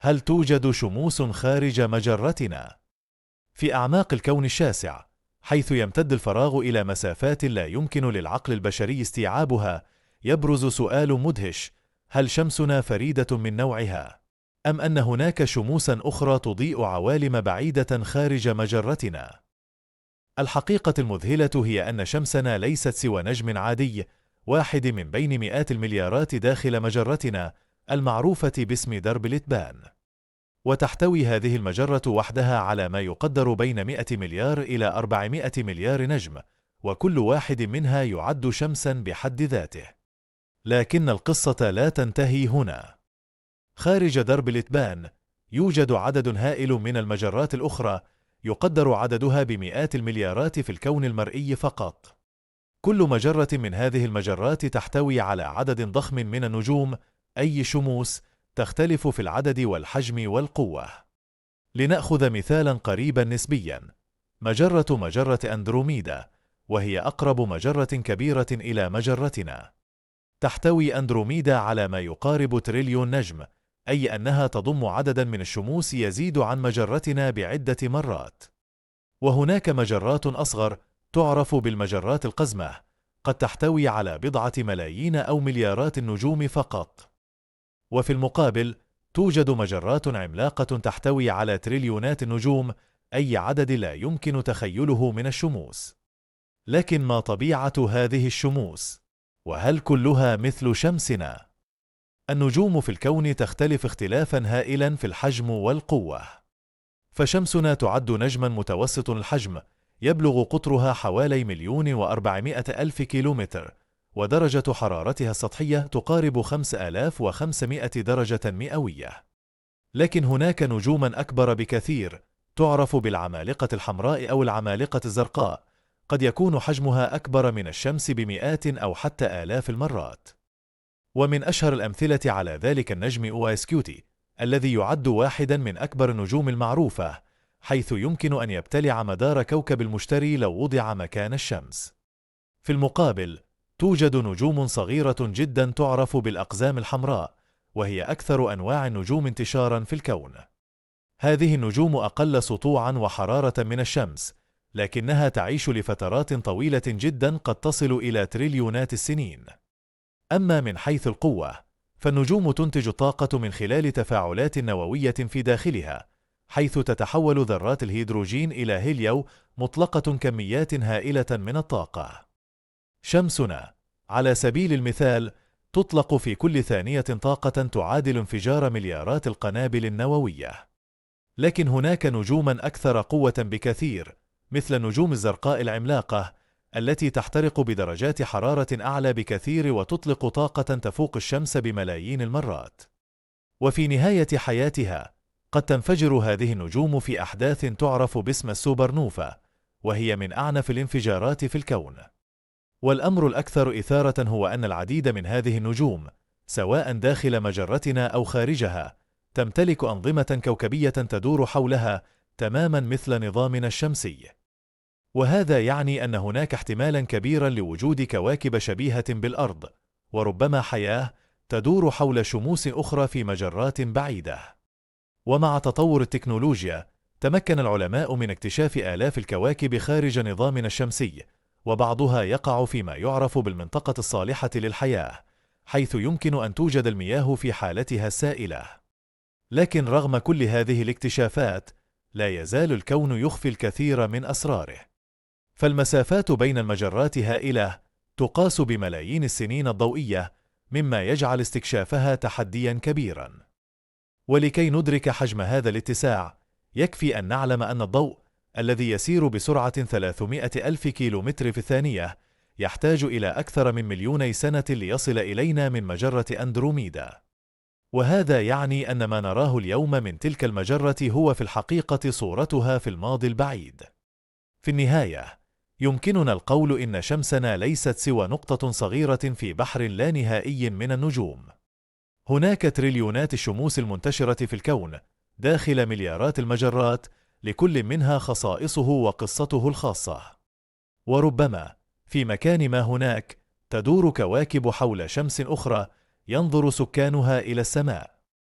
هل توجد شموس خارج مجرتنا؟ في أعماق الكون الشاسع، حيث يمتد الفراغ إلى مسافات لا يمكن للعقل البشري استيعابها، يبرز سؤال مدهش: هل شمسنا فريدة من نوعها؟ أم أن هناك شموسا أخرى تضيء عوالم بعيدة خارج مجرتنا؟ الحقيقة المذهلة هي أن شمسنا ليست سوى نجم عادي، واحد من بين مئات المليارات داخل مجرتنا المعروفة باسم درب الإتبان. وتحتوي هذه المجرة وحدها على ما يقدر بين 100 مليار إلى 400 مليار نجم، وكل واحد منها يعد شمسا بحد ذاته. لكن القصة لا تنتهي هنا. خارج درب الإتبان يوجد عدد هائل من المجرات الأخرى، يقدر عددها بمئات المليارات في الكون المرئي فقط. كل مجرة من هذه المجرات تحتوي على عدد ضخم من النجوم، أي شموس، تختلف في العدد والحجم والقوة. لنأخذ مثالا قريبا نسبيا: مجرة أندروميدا، وهي أقرب مجرة كبيرة إلى مجرتنا. تحتوي أندروميدا على ما يقارب تريليون نجم، أي أنها تضم عددا من الشموس يزيد عن مجرتنا بعدة مرات. وهناك مجرات أصغر تعرف بالمجرات القزمة، قد تحتوي على بضعة ملايين أو مليارات النجوم فقط. وفي المقابل توجد مجرات عملاقة تحتوي على تريليونات النجوم، أي عدد لا يمكن تخيله من الشموس. لكن ما طبيعة هذه الشموس؟ وهل كلها مثل شمسنا؟ النجوم في الكون تختلف اختلافا هائلا في الحجم والقوة. فشمسنا تعد نجما متوسط الحجم، يبلغ قطرها حوالي 1,400,000 كيلومتر، ودرجة حرارتها السطحية تقارب 5500 درجة مئوية. لكن هناك نجوما أكبر بكثير، تعرف بالعمالقة الحمراء أو العمالقة الزرقاء، قد يكون حجمها أكبر من الشمس بمئات أو حتى آلاف المرات. ومن أشهر الأمثلة على ذلك النجم أوآيسكيوتي، الذي يعد واحدا من أكبر النجوم المعروفة، حيث يمكن أن يبتلع مدار كوكب المشتري لو وضع مكان الشمس. في المقابل توجد نجوم صغيرة جدا تعرف بالأقزام الحمراء، وهي أكثر أنواع النجوم انتشارا في الكون. هذه النجوم أقل سطوعا وحرارة من الشمس، لكنها تعيش لفترات طويلة جدا قد تصل إلى تريليونات السنين. أما من حيث القوة، فالنجوم تنتج الطاقة من خلال تفاعلات نووية في داخلها، حيث تتحول ذرات الهيدروجين إلى هيليو مطلقة كميات هائلة من الطاقة. شمسنا على سبيل المثال تطلق في كل ثانية طاقة تعادل انفجار مليارات القنابل النووية. لكن هناك نجوما أكثر قوة بكثير، مثل النجوم الزرقاء العملاقة، التي تحترق بدرجات حرارة أعلى بكثير وتطلق طاقة تفوق الشمس بملايين المرات. وفي نهاية حياتها قد تنفجر هذه النجوم في أحداث تعرف باسم السوبر نوفا، وهي من أعنف الانفجارات في الكون. والأمر الأكثر إثارة هو أن العديد من هذه النجوم، سواء داخل مجرتنا أو خارجها، تمتلك أنظمة كوكبية تدور حولها تماما مثل نظامنا الشمسي. وهذا يعني أن هناك احتمالا كبيرا لوجود كواكب شبيهة بالأرض، وربما حياة تدور حول شموس أخرى في مجرات بعيدة. ومع تطور التكنولوجيا، تمكن العلماء من اكتشاف آلاف الكواكب خارج نظامنا الشمسي، وبعضها يقع فيما يعرف بالمنطقة الصالحة للحياة، حيث يمكن أن توجد المياه في حالتها السائلة. لكن رغم كل هذه الاكتشافات، لا يزال الكون يخفي الكثير من أسراره. فالمسافات بين المجرات هائلة، تقاس بملايين السنين الضوئية، مما يجعل استكشافها تحديا كبيرا. ولكي ندرك حجم هذا الاتساع، يكفي أن نعلم أن الضوء الذي يسير بسرعة 300 ألف كيلومتر في الثانية يحتاج إلى أكثر من 2,000,000 سنة ليصل إلينا من مجرة أندروميدا. وهذا يعني أن ما نراه اليوم من تلك المجرة هو في الحقيقة صورتها في الماضي البعيد. في النهاية، يمكننا القول إن شمسنا ليست سوى نقطة صغيرة في بحر لا نهائي من النجوم. هناك تريليونات الشموس المنتشرة في الكون داخل مليارات المجرات، لكل منها خصائصه وقصته الخاصة. وربما في مكان ما هناك تدور كواكب حول شمس أخرى، ينظر سكانها إلى السماء،